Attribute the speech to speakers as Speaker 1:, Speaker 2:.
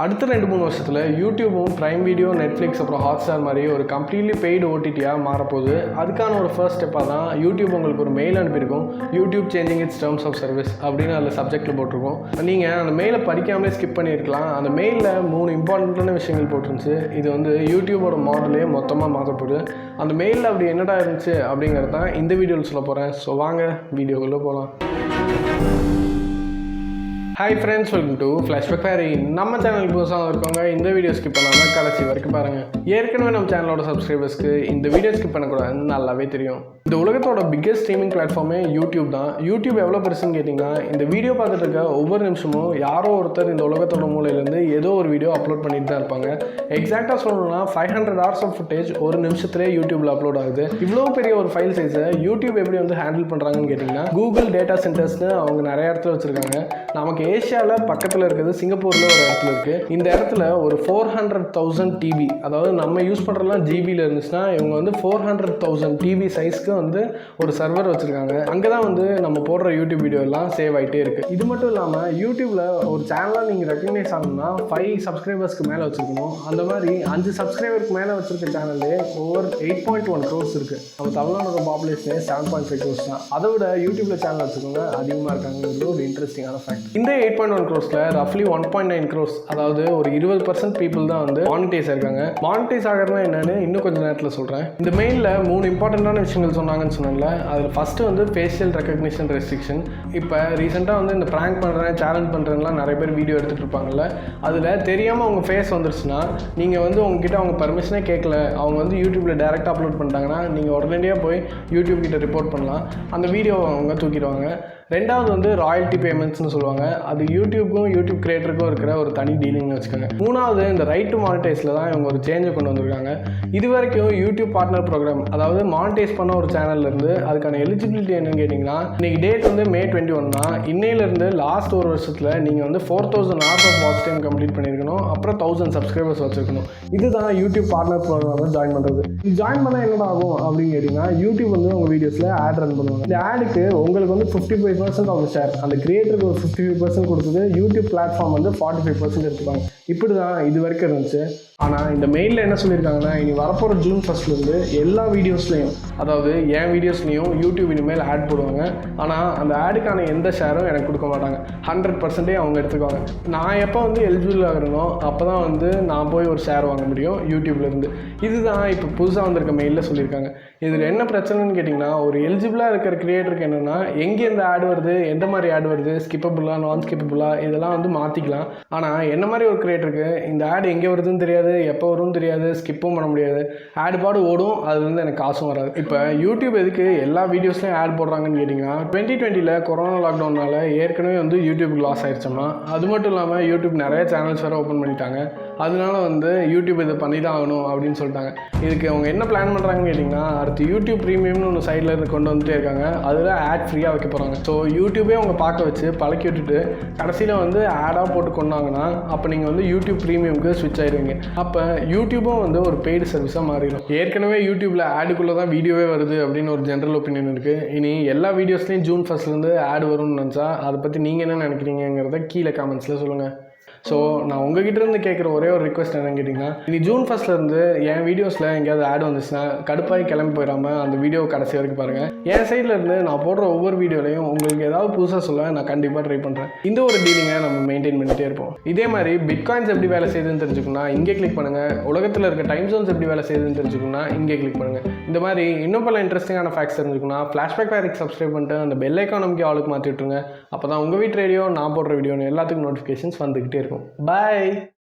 Speaker 1: அடுத்த 2-3 வருஷத்தில் யூடியூபும் prime video, Netflix அப்புறம் ஹாட்ஸ்டார் மாதிரி ஒரு கம்ப்ளீட்லி பெய்டு ஓடிடியாக மாறப்போகுது. அதுக்கான ஒரு ஃபர்ஸ்ட் ஸ்டெப்பாக தான் யூடியூப் உங்களுக்கு ஒரு மெயில் அனுப்பியிருக்கும். YouTube changing its terms of service அப்படின்னு அதில் சப்ஜெக்டில் போட்டிருக்கோம். நீங்கள் அந்த மெயிலை படிக்காமலே ஸ்கிப் பண்ணியிருக்கலாம். அந்த மெயிலில் 3 இம்பார்ட்டண்ட்டான விஷயங்கள் போட்டிருந்துச்சு. இது வந்து யூடியூபோட மாடலே மொத்தமாக மாற்றப்போகுது. அந்த மெயிலில் அப்படி என்னடா இருந்துச்சு அப்படிங்கிறது தான் இந்த வீடியோவில் சொல்ல போகிறேன். ஸோ வாங்க வீடியோக்குள்ளே போகலாம். Hi friends, welcome to flashback fairy. நம்ம சேனலுக்கு புதுசாக இருக்கவங்க இந்த வீடியோ ஸ்கிப் பண்ணாமல் கடைசி வரைக்கும் பாருங்கள். ஏற்கனவே நம்ம சேனலோட சப்ஸ்கிரைபர்ஸ்க்கு இந்த வீடியோ ஸ்கிப் பண்ணக்கூடாதுன்னு நல்லாவே தெரியும். இந்த உலகத்தோட பிக்கெஸ்ட் ஸ்ட்ரீமிங் பிளாட்ஃபார்மே யூடியூப் தான். யூடியூப் எவ்வளோ பெருசுன்னு கேட்டிங்கன்னா, இந்த வீடியோ பார்த்துட்டு இருக்க ஒவ்வொரு நிமிஷமும் யாரோ ஒருத்தர் இந்த உலகத்தோட மூலையிலேருந்து ஏதோ ஒரு வீடியோ அப்லோட் பண்ணிட்டு தான் இருப்பாங்க. எக்ஸாக்டாக சொல்லணும்னா 500 hours ஆஃப் ஃபுட்டேஜ் ஒரு நிமிஷத்துலேயே யூடியூப்பில் அப்லோட் ஆகுது. இவ்வளோ பெரிய ஒரு ஃபைல் சைஸை யூடியூப் எப்படி வந்து ஹேண்டில் பண்ணுறாங்கன்னு கேட்டிங்கன்னா, கூகுள் டேட்டா சென்டர்ஸ்னு அவங்க நிறைய இடத்துல வச்சுருக்காங்க. நமக்கு ஏஷியாவில் பக்கத்தில் இருக்குது, சிங்கப்பூரில் ஒரு இடத்துல இருக்குது. இந்த இடத்துல ஒரு 400,000 டிபி, அதாவது நம்ம யூஸ் பண்ணுறதுலாம் ஜிபியில் இருந்துச்சுன்னா, இவங்க வந்து 400,000 டிபி சைஸ்க்கு வந்து ஒரு சர்வர் வச்சுருக்காங்க. அங்கே தான் வந்து நம்ம போடுற யூடியூப் வீடியோ எல்லாம் சேவ் ஆகிட்டே இருக்குது. இது மட்டும் இல்லாமல் யூடியூப்பில் ஒரு சேனலாக நீங்கள் ரெக்கக்னைஸ் ஆகணும்னா 5 சப்ஸ்கிரைபர்ஸ்க்கு மேலே வச்சுருக்கணும். அந்த மாதிரி 5 சப்ஸ்கிரைபருக்கு மேலே வச்சுருக்க சேனல்லே ஓவர் 8.1 crores இருக்குது. நம்ம தமிழ்நாடோட பாப்புலேஷனே 7.5 crores தான். அதை விட யூடியூப்பில் சேனல் வச்சுக்கோங்க அதிகமாக இருக்காங்கிறது ஒரு இன்ட்ரெஸ்டிங்கான ஃபேக்ட். இந்த 8.1 crores ரஃப்லி 1.9 crores, அதாவது ஒரு 20% பீப்புள் தான் வந்து மானிட்டைஸ் ஆயிருக்காங்க. மானிட்டைஸ் ஆகிறதுனா என்னன்னு இன்னும் கொஞ்சம் நேரத்தில் சொல்கிறேன். இந்த மெயிலில் 3 இம்பார்ட்டண்ட்டான விஷயங்கள் சொன்னாங்கன்னு சொன்னால, அதில் ஃபஸ்ட்டு வந்து ஃபேஷியல் ரெக்கக்னிஷன் ரெஸ்ட்ரிக்ஷன். இப்போ ரீசெண்டாக வந்து இந்த ப்ராங்க் பண்ணுறேன், சேலஞ்ச் பண்ணுறேன்லாம் நிறைய பேர் வீடியோ எடுத்துகிட்டு இருப்பாங்கல்ல, அதில் தெரியாமல் அவங்க ஃபேஸ் வந்துருச்சுன்னா, நீங்கள் வந்து உங்ககிட்ட அவங்க பர்மிஷனே கேட்கல, அவங்க வந்து யூடியூப்பில் டேரெக்டாக அப்லோட் பண்ணிட்டாங்கன்னா, நீங்கள் உடனடியாக போய் யூடியூப் கிட்ட ரிப்போர்ட் பண்ணலாம். அந்த வீடியோவை அவங்க தூக்கிடுவாங்க. ரெண்டாவது வந்து ராயல்ட்டி பேமெண்ட்ஸ்னு சொல்லுவாங்க. அது யூடியூப்க்கும் யூடியூப் கிரியேட்டருக்கும் இருக்கிற ஒரு தனி டீலிங்னு வச்சுக்கோங்க. மூணாவது இந்த ரைட் டு மானிட்டைஸில் தான் இவங்க ஒரு சேஞ்சை கொண்டு வந்திருக்காங்க. இது வரைக்கும் யூடியூப் பார்ட்னர் ப்ரோக்ராம், அதாவது மானிட்டைஸ் பண்ண ஒரு சேனல்லேருந்து அதுக்கான எலிஜிபிலிட்டி என்னன்னு கேட்டிங்கன்னா, இன்றைக்கி டேட் வந்து May 21 தான். இன்னையிலேருந்து லாஸ்ட் ஒரு வருஷத்தில் நீங்கள் வந்து 4,000 hours of watch time complete பண்ணியிருக்கணும். அப்புறம் 1000 சப்ஸ்கிரைபர்ஸ் வச்சுருக்கணும். இதுதான் யூடியூப் பார்ட்னர் ப்ரோக்ராமை ஜாயின் பண்ணுறது. இது ஜாயின் பண்ணால் என்னடா ஆகும் அப்படின்னு கேட்டிங்கன்னா, யூடியூப் வந்து உங்கள் வீடியோஸில் ஆட் ரன் பண்ணுவாங்க. இந்த ஆடுக்கு உங்களுக்கு வந்து 55% ஆஃப் ஷேர், அந்த கிரியேட்டருக்கு ஒரு 55% கொடுத்தது, யூடியூப் பிளாட்ஃபார்ம் வந்து 45% எடுத்துப்பாங்க. இப்படி தான் இது வரைக்கும் இருந்துச்சு. ஆனால் இந்த மெயிலில் என்ன சொல்லியிருக்காங்கன்னா, இனி வரப்போகிற June 1 எல்லா வீடியோஸ்லையும், அதாவது என் வீடியோஸ்லையும் யூடியூப் இனிமேல் ஆட் போடுவாங்க. ஆனால் அந்த ஆடுக்கான எந்த ஷேரும் எனக்கு கொடுக்க மாட்டாங்க. 100% அவங்க எடுத்துக்குவாங்க. நான் எப்போ வந்து எலிஜிபிள் ஆகிறனோ அப்போ தான் வந்து நான் போய் ஒரு ஷேர் வாங்க முடியும் யூடியூப்லேருந்து. இதுதான் இப்போ புதுசாக வந்திருக்க மெயிலில் சொல்லியிருக்காங்க. இதில் என்ன பிரச்சனைன்னு கேட்டிங்கன்னா, ஒரு எலிஜிபிளாக இருக்கிற கிரியேட்டருக்கு என்னென்னா, எங்கே இந்த ஆடு வருது, எந்த மாதிரி ஆடு வருது, ஸ்கிப்பபுளாக நான் ஸ்கிப்பபுளாக இதெல்லாம் வந்து மாற்றிக்கலாம். ஆனால் என்ன மாதிரி ஒரு கிரியேட்டருக்கு இந்த ஆடு எங்கே வருதுன்னு தெரியாது, எப்போ வரும்னு தெரியாது, ஸ்கிப்பும் பண்ண முடியாது. ஆடு பாடு ஓடும், அதுலேருந்து எனக்கு காசும் வராது. இப்போ யூடியூப் எதுக்கு எல்லா வீடியோஸ்லையும் ஆட் போடுறாங்கன்னு கேட்டிங்கன்னா, 2020 கொரோனா லாக்டவுனால் ஏற்கனவே வந்து யூடியூபுக்கு லாஸ் ஆயிடுச்சோம்னா, அது மட்டும் இல்லாமல் யூடியூப் நிறைய சேனல்ஸ் வேறு ஓப்பன் பண்ணிட்டாங்க. அதனால வந்து யூடியூப் இதை பண்ணி தான் ஆகணும் அப்படின்னு சொல்லிட்டாங்க. இதுக்கு அவங்க என்ன பிளான் பண்ணுறாங்கன்னு கேட்டிங்கன்னா, அடுத்து யூடியூப் ப்ரீமியம்னு ஒன்று சைடில் இருந்து கொண்டு வந்துட்டே இருக்காங்க. அதில் ஆட் ஃப்ரீயாக வைக்க போகிறாங்க. ஸோ யூடியூபே அவங்க பார்க்க வச்சு பழக்கி விட்டுட்டு கடைசியில் வந்து ஆடாக போட்டு கொண்டாங்கன்னா, அப்போ நீங்கள் வந்து யூடியூப் ப்ரீமியம்க்கு ஸ்விட்ச் ஆயிடுவீங்க. அப்போ யூடியூபும் வந்து ஒரு பெய்டு சர்வீஸாக மாறிடும். ஏற்கனவே யூடியூப்பில் ஆடுக்குள்ளே தான் வீடியோவே வருது அப்படின்னு ஒரு ஜென்ரல் ஒப்பீனியன் இருக்குது. இனி எல்லா வீடியோஸ்லையும் June 1 ஆடு வரும்னு நினச்சா, அதை பற்றி நீங்கள் என்ன நினைக்கிறீங்கிறத கீழே கமெண்ட்ஸில் சொல்லுங்கள். ஸோ நான் உங்ககிட்ட இருந்து கேட்குற ஒரே ஒரு ரிக்வெஸ்ட் என்னன்னு கேட்டிங்கன்னா, இனி June 1 என் வீடியோஸில் எங்கேயாவது ஆட் வந்துச்சுன்னா கடுப்பாகி கிளம்பி போயிடாமல் அந்த வீடியோ கடைசி வரைக்கும் பாருங்கள். என் சைடில் இருந்து நான் போடுற ஒவ்வொரு வீடியோலையும் உங்களுக்கு ஏதாவது புதுசாக சொல்ல நான் கண்டிப்பாக ட்ரை பண்ணுறேன். இந்த ஒரு டீலிங்கை நம்ம மெயின்டைன் பண்ணிகிட்டே இருப்போம். இதே மாதிரி பிட்காயின்ஸ் எப்படி வேலை செய்யுதுன்னு தெரிஞ்சுக்கணும்னா இங்கே கிளிக் பண்ணுங்கள். உலகத்தில் இருக்க டைம் ஜோன்ஸ் எப்படி வேலை செய்யுதுன்னு தெரிஞ்சுக்கணும்னா இங்கே கிளிக் பண்ணுங்கள். இந்த மாதிரி இன்னும் பல இன்ட்ரெஸ்டிங்கான ஃபேக்ட்ஸ் தெரிஞ்சுக்கணும்னா ஃப்ளாஷ்பேக் ஃபேரிக்கு சப்ஸ்கிரைப் பண்ணிட்டு அந்த பெல் ஐக்கானுக்கு ஆளுக்கு மாற்றி விட்டுருங்க. அப்போ தான் உங்கள் வீட்டு ரேடியோ நான் போடுற வீடியோன்னு எல்லாத்துக்கும் நோட்டிஃபிகேஷன்ஸ் வந்துக்கிட்டே இருக்கும். Bye.